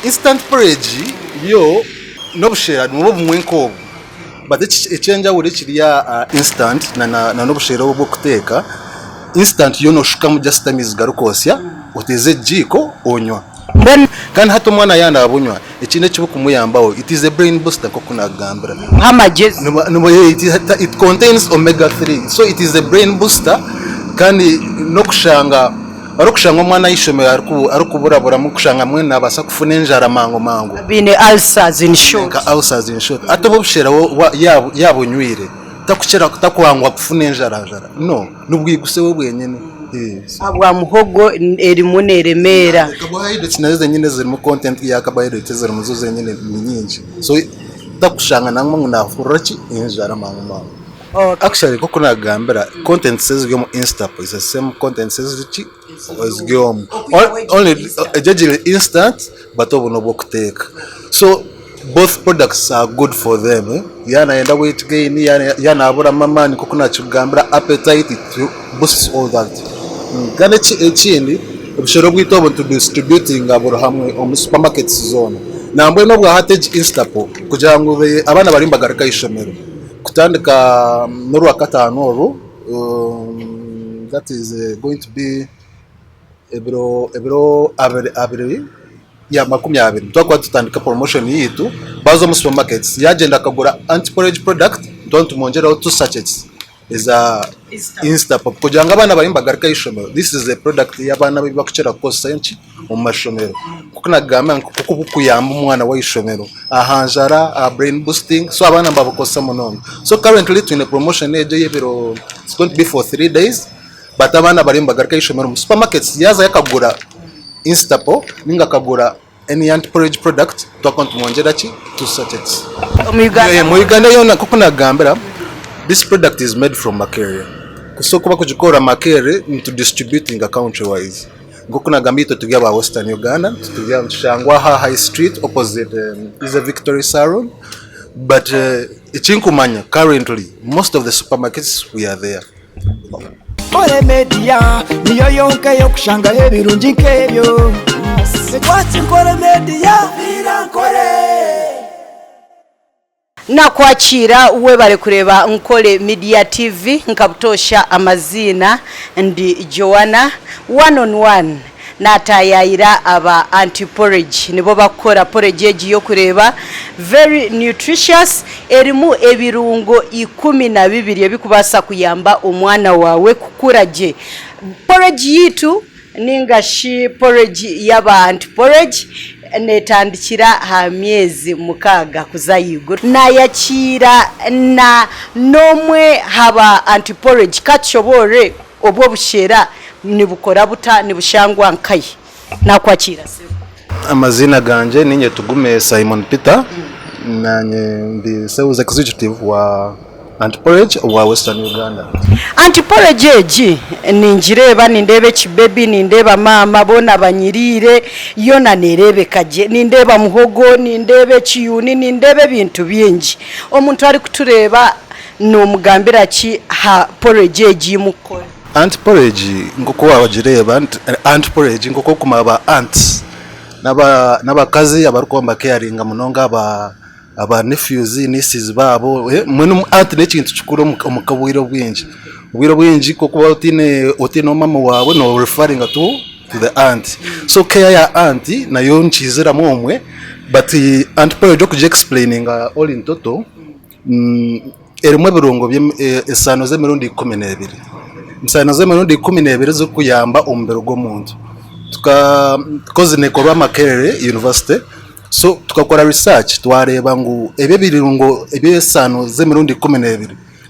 instant porridge yo nobushera nubo bumwenko but echenja uri kiriya instant na nobushera bwo kuteka instant yo no shukamu just amizi garukosya uteze jiko onywa kandi hato mwana yana abunywa ikine cyo kumuyambaho it is a brain booster ko kunagambira amagezi no it contains omega 3 so it is a brain booster kandi no kushanga arukushanga mwana yishomera arukubura mu kushanga mwe nabasa kufuna enjara mango bine ulcers in short atobo bushera yabunywire takwangwa kufuna enjara no nubwiguse we bwenyene abwa muhogo eri muneremera carbohydrates nazo nyine ziri mu content ya carbohydrates ziri muzo nyine nyinshi so takushanga namwe nafurachi enjara mango actually koko nagambira content says go Instapo is the same content says as go only judging instant but obuno bokuteka so both products are good for them yana enda weight gain yana abura mamani koko nachugambira appetite to boost all that kandi ekindi obishoro bwitobo to distributing abura hamwe on supermarkets zone nambwe no bwa hatage Instapo kugira ngo abana bari mbagarika ishomero kutandika noru akatano oru that is going to be ebro abiri ya 20 twakwa tutandika promotion yitu bazo mu supermarkets yagenda kagura anti-porridge product don't monjera 2 sachets is a Instapo kugira ngo abana bari mbagarika ishomero this is a product y'abana bibakucera kosa enchi mu mashomero kuko nagamba kuko bukuyamba umwana wa ishomero ahanjara brain boosting so abana mbabukosa munono so currently in a promotion age yebiro it's going to be for 3 days but abana bari mbagarika ishomero mu supermarkets yaza yakagura Instapo ninga kagura any anti-porridge product twakontu monjera chi 2 sachets mu Uganda yona kuko nagambira this product is made from Makerere. So kuba kujikora Makerere into distributing a country wise. Ngokuna gambito together Western Uganda, together Shangwaha High Street opposite is a Victory Salon. But Ichinkumanya currently most of the supermarkets we are there. Kore media niyo yonke yokushanga hebirungi nkebyo. Kwati kore media birankore. Na kwachira uwe bari kureba Nkole Media TV nkabutosha amazina ndi Joanna 1-on-1 natayayira aba anti-porridge nibo bakora porridge yo kureba very nutritious erimu ebirungo 12 ebikubasa kuyamba omwana wawe kukuraje porridge yitu ningashi porridge yaba anti-porridge netandikira ha myezi mukaga kuzayigura na yakira na nomwe haba anti-porridge katshobore obwo bushera nibukora buta nibushangwa nkayi nakwakira se amazina ganje ninye tugume Simon Peter nanye ndi sales executive wa anti-porridge wa Western Uganda. Anti-porridge eji ninjireba nindebe chibebi nindeba mama bona banyirire yona nerebe kaje nindeba muhogo nindebe chiyuni nindebe bintu byinji omuntu ari kutureba no mugambira ki ha porridge eji mukora anti-porridge ngoko wabajireba anti-porridge ngoko kumaba ants nabakazi abarukomba caring munonga aba nephews nieces babo mwenu ati nekintu chikuru omukabwiro bwinji kuko utine mama wawe no referring to the aunt so care ya auntie nayo nchizira momwe but anti-porridge kuje explaining all in total erimwe birungo esano ze mirundi 12 nsano ze mirundi 12 zo kuyamba ombero gomuntu tukoze nekorwa Makerere University so tukakora research twareba ngo ebe birungo ebe sano ze mirundi 12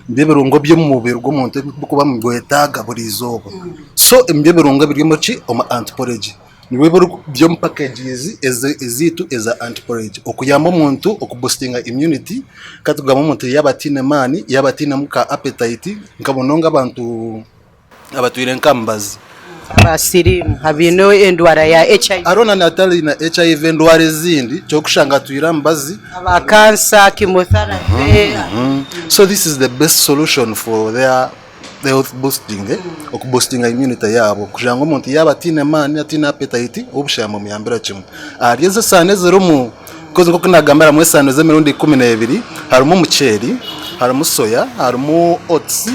mbe birungo byo mu mubiri gw'umuntu kuba mu gwetaga buri izoba so mbe birungo biri mu ci o anti-porridge niwe byo mu packages ezitu eza anti-porridge okuyamba umuntu okuboostinga immunity katugama umuntu yabatine mani yabatine muka appetite nkabononga abantu abatuire nkambazi abasirimu habino endwara ya HIV arona natali na HIV endwara zindi cyo kushanga tuirambazi aba cancer chemotherapy so this is the best solution for their health boosting okuboostinga immunity yabo kugira ngo umuntu yaba atine mani atine appetite obushamba mu yambira kimwe arize sane zero mu koze ko kunagambara mu sane ze 12 harimo umuceri harimo soya harimo oats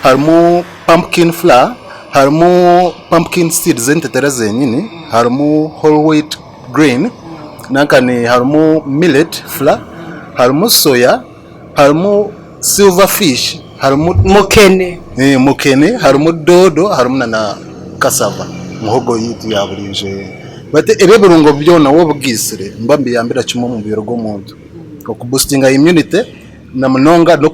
harimo pumpkin flour harimo pumpkin seeds entetera zenyine harimo whole wheat grain nankane harimo millet flour harimo soya harimo silver fish harimo mukene harimo dodo harimo na cassava muhogo yitu yaburije bate ebirungo byona wo bwisire mbambi yambira kimwe mu biro gomuntu okuboostinga immunity na mnonga no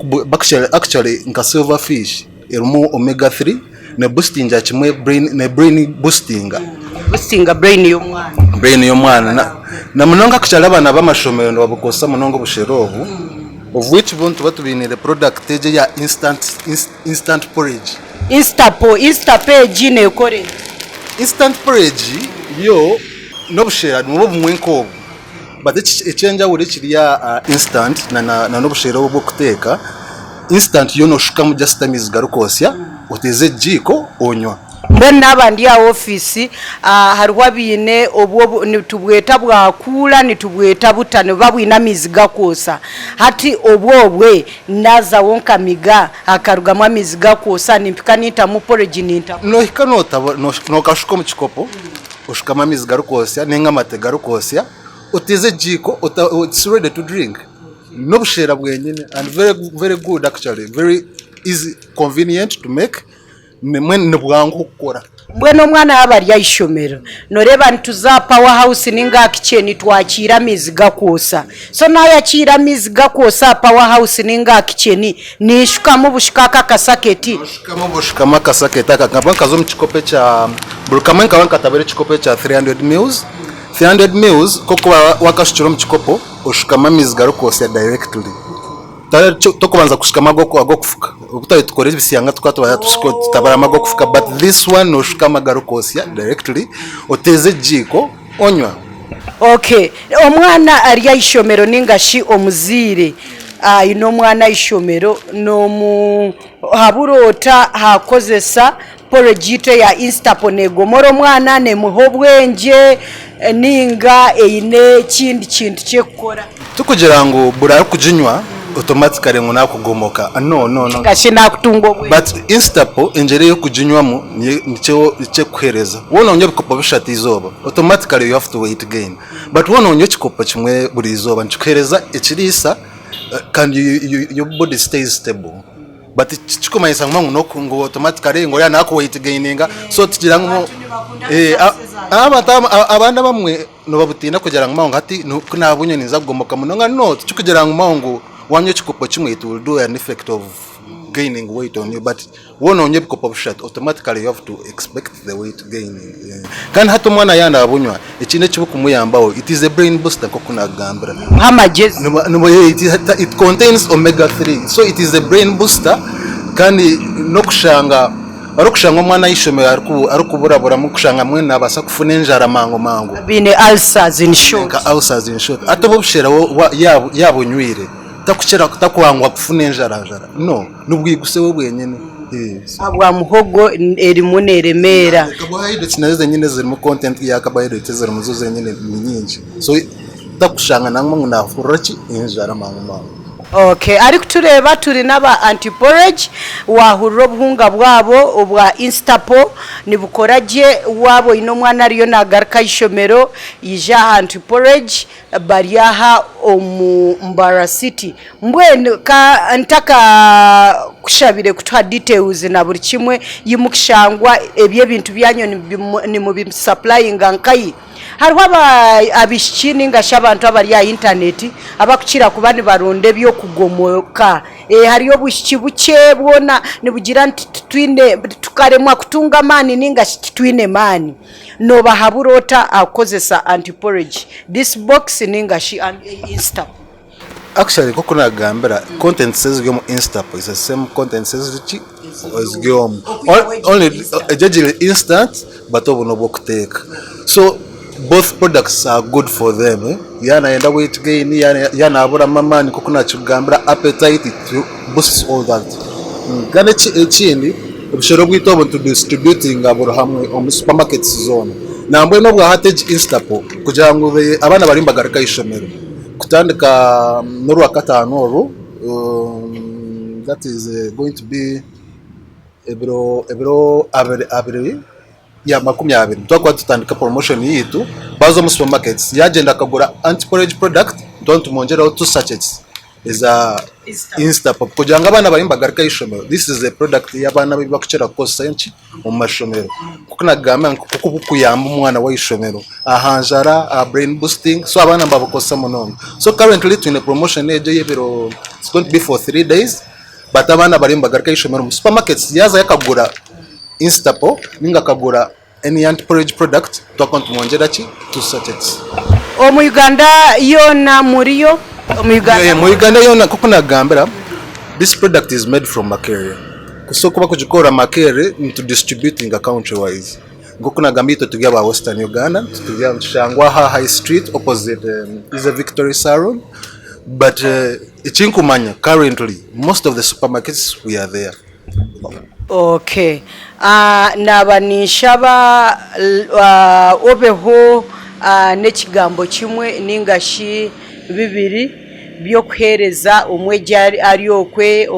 actually nka silver fish irimo omega 3 na boostinga kimwe brain boostinga brain y'omwana na mnonga kuchala abana b'amashomero ndo babukosa mnongo busherovu of which want to be the product teje ya instant porridge instapage ne kore instant porridge yo no bushera no bumwenko but echenja uri kiriya instant na no bushera bwo kuteka instant yo no shuka mu just amizi garukosya uteze jiko onywa mbona abandi ya office harwa bine obwo nitubweta bwakula nitubweta butane babwina miziga kosa hati obwobwe naza wonka miga akarugamo amiziga kosa nimpika nita mu porridge nita no hikanota no kashuko mu chikopo ushukama amiziga rukosya nenga matega rukosya uteze jiko it's ready to drink no bushera bwenyine and very good actually very easy convenient to make nemwe bwangu gukora mbweno mwana yabari yishomero noreba ntuza power house ninga kitchen twakira miziga kosa so nayo akira miziga kosa power house ninga kitchen nishuka mu bushikaka kasaketi bushikama kasaketi akagamba kazo mu chikope cha bulukamenka wankatabere chikope cha 300 mils koko wakashukira mu chikopo ushukama miziga kosa directly tokubanza kushikama go kufuka ubutaye tukore ibisiyanga twatubaya tutabara mago kufuka but this one no shikama garukosya directly oteze jiko onywa okay omwana ari yishomero ningashi omuzire ino mwana ishomero no mu haburota hakozesa porojite ya instapone gomoro mwana ne muhobwenje ninga eine kindi kintu cyekora tukugira ngo burara kujinywa automatically ngona kugomoka no gashina kutungo bwe but instapo engere yo kujinywamo nice kuhereza wona onye bikopo bishati izoba automatically you have to weight gain but wona onye kikopo kimwe buri izoba ncukereza ekirisa can your body stays stable but chikomanyisa ngo automatically ngo yana ko weight gaininga so tugira ngo abana bamwe no babutina kugira ngo ngati nabunye niza kugomoka munonga no tukugira ngo one chikopo chimwe it will do an effect of gaining weight on you but one onye bikopo shot automatically you have to expect the weight gaining kan hato mwana yana abunywa ekine chibuku muyambaho it is a brain booster kokuna gambira hamagezi no it contains omega 3 so it is a brain booster kandi no kushanga arukushanga mwana yishomera arukuburabura mu kushanga mwene abasa kufuna enjara mango bine ulcers in short atobo bushera yabunywire takwangwa kufuna enjarajara no nubwiguse we bwenyene abwa muhogo eri muneremera carbohydrates nazo nyine ziri mu content ya carbohydrates ziri muzo zenyine nyinshi so takushanga namwe nafuraki enjara mango okay ari kutureba turi naba anti-porridge wahuriro buhunga bwabo obwa instapo nibukoraje wabo ino mwana ariyo nagaruka ishomero ija anti-porridge bariyaha Mbara City mbwene ka ntaka kushabire kutwa details na buri kimwe yimukishangwa ebye bintu byanyo ni mu supplying nkai harwa abishini ngashabantu abari ya internet abakukira kubani baronde byo kugomoka hariyo bushiki buke bwona nibugira twine tukaremwa kutunga mani ninga twine mani no bahaburota akozesa anti-porridge this box ninga shi insta actually koko nagambira content says go insta is the same content says which is go only judge instant but obuno bokuteka so both products are good for them yana enda weight gain yana abura mamani koko nachugambira appetite to boost all that gane chindi obushoro bwito obuntu distributing aburo hamwe omu supermarkets zone nambwe no bwa hatage instapo kugira ngo abana bari mbagarika ishomero kutandika n'urwa katano oru that is going to be ebiro abiri ya 20 twakwa tutandika promotion yitu bazo mu supermarkets yagenda akagura anti-porridge product don't mongeraho 2 sachets is a Instapop kugira ngo abana bari mbagarika ishomero. This is a product y'abana bibakira kosa yenshi mu mashomero kuko nagamba kuko bukuyamba umwana wa ishomero ahanjara a brain boosting so abana mbabukosa munono. So currently in a promotion age y'ebiro it's going to be for 3 days but abana bari mbagarika ishomero mu supermarkets yaza yakagura Instapop ninga kagura any anti-porridge product twakontu mwongera ki 2 sachets. Mu Uganda yona muriyo mu Uganda yona kuko nagambira this product is made from makere kuso kuba kujikora makere into distributing a country wise ngoko nagambito tugya ba Western Uganda tugya mshangwa high street opposite is a Victory Salon but ichinkumanya currently most of the supermarkets we are there. Okay. Nabanishaba obeho nekigambo kimwe ningashi bibiri byo kuhereza omwejari ariokwe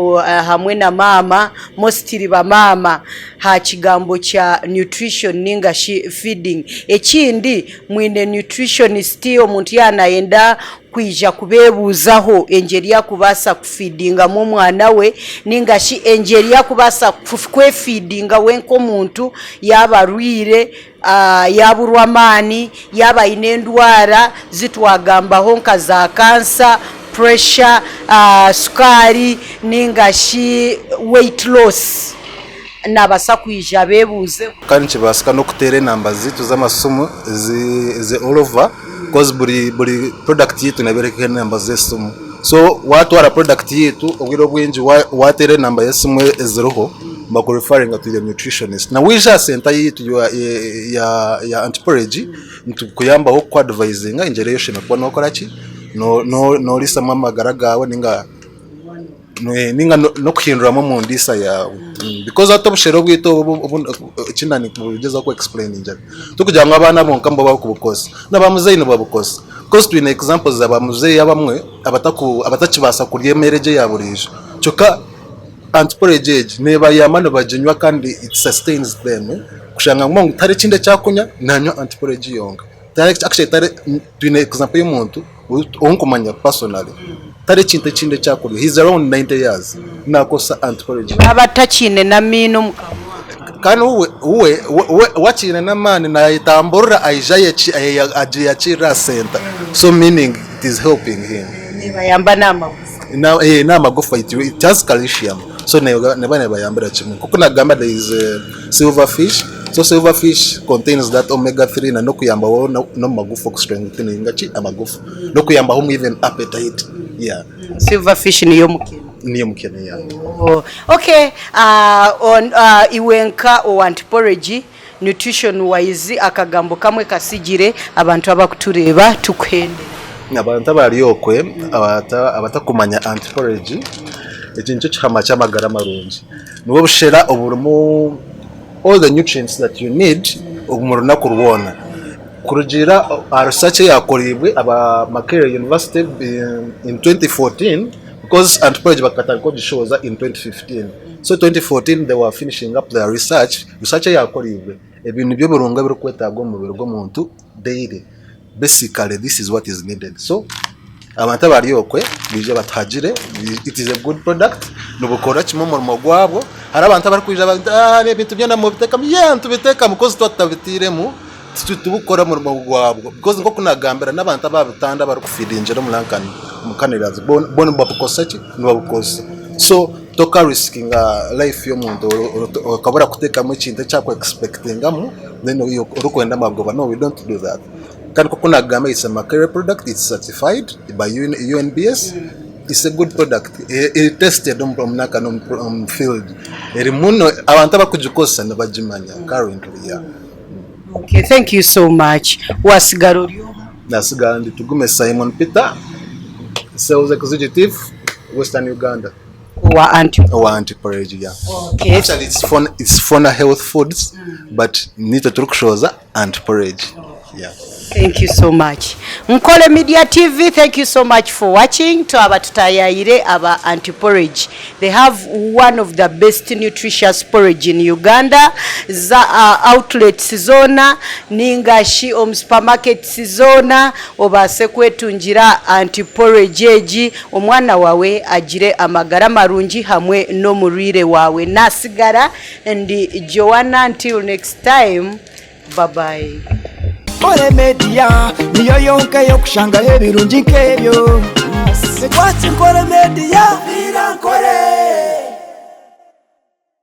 hamwe na mama mostly ba mama ha kigambo cha nutrition ningashi feeding ekindi mwine nutritionist omuntu yanaenda kwija kubebuzaho engeri ya kubasa kufeedinga mu mwana we ningashi engeri ya kubasa kwefeedinga wenko muntu yabarwire yaburwamani yaba inendwara zitwagambaho nka za kansa pressure sukari ningashi weight loss nabasa kwija bebuze kandi kibasika no kutere namba zitu z'amasumu ze all over because buri product yitu nabereke namba zesumu so watu wara product yitu obwiro bwinji watere namba yesumu eziroho bako referring to the nutritionist na wisha center yitu ya anti-porridge kuyamba ho kwa advising ingere yo shema kwa nokora ki no lisa mama garagawe ninga no kuhindura mu ndisa ya because atobushero bwito kinani kugeza ko explain njye tukujya ngo abana bonka mbo bakubukosa nabamuzeyi no babukosa because twine examples zabamuzeyi abamwe abatakibasa kurye mereje yaburije cyoka anti-porridge neba yamano bajenywa kandi it sustains them kushanga ngo tare kinde cyakunya nanyo anti-porridge yonga actually tare twine example y'umuntu onkumanya personally tare kinde cyakuri he's around 90 years nakosa anti-porridge abatakine na mino mukamwa kandi uwe wakine na mani na itamburra ajaye ajiya chira center so meaning it is helping him bayamba namagufa namagufa it has calcium so nebane bayambira kimwe kuko nagamba there is silverfish so silverfish contains that omega 3 na no kuyamba no magufa strengthening ngachi amagufa no kuyamba home even appetite yeah silverfish niyo mukene ya okay on iwenka o anti-porridge nutrition wise akagambo kamwe kasigire abantu abakutureba tukwende abantu abariyokwe abatakumanya anti-porridge ekintu cyama cyamagara marungi nubo bushera oburumu all the nutrients that you need umuruna kurubona kurugira research yakoribwe aba Makerere University in 2014 because anti-porridge bakatari ko gishoza in 2015 so 2014 they were finishing up their research yakoribwe ebintu byo burunga biri kwetagwa mu biro muntu daily basically this is what is needed so abantu abariyokwe bije batagire it is a good product nubukora kimwe mu gwabo hari abantu abari kwija ibintu byo mu biteka tubiteka mukozi twatabitiremo tubukora mu gwabo because ngo kunagambira n'abantu ababutanda bari kufidinjira mu lankani mukanirazi bon babukosa ki nubabukosa so toka risking life y'omuntu ukabura kuteka mu kintu cyako expectingamo then urukwenda mabwo no we don't do that kandi kuko nagamba it's a Makerere product it's certified by UNBS it's a good product it tested on field erimuno abantu abakujikosa nabajimanya currently yeah. Okay, thank you so much. Wasigarolyo nasigandi tugume Simon Peter sales executive Western Uganda. wa anti or anti-porridge, yeah. Okay. Actually, it's Fona Health Foods, but nitwe turi kushoza anti-porridge. Yeah. Thank you so much. Nkole Media TV, thank you so much for watching. To aba tutayaire aba anti-porridge. They have one of the best nutritious porridge in Uganda. Za outlets zona, ningashi supermarkets zona, obase kwetunjira anti-porridge eji, omwana wawe agire amagara marungi hamwe no murire wawe nasigara. And Joanna, until next time, bye bye. Nkole Media niyo yonka yokushangaho ebirungi nk'ebyo. Sekwati Nkole Media, vira nkole.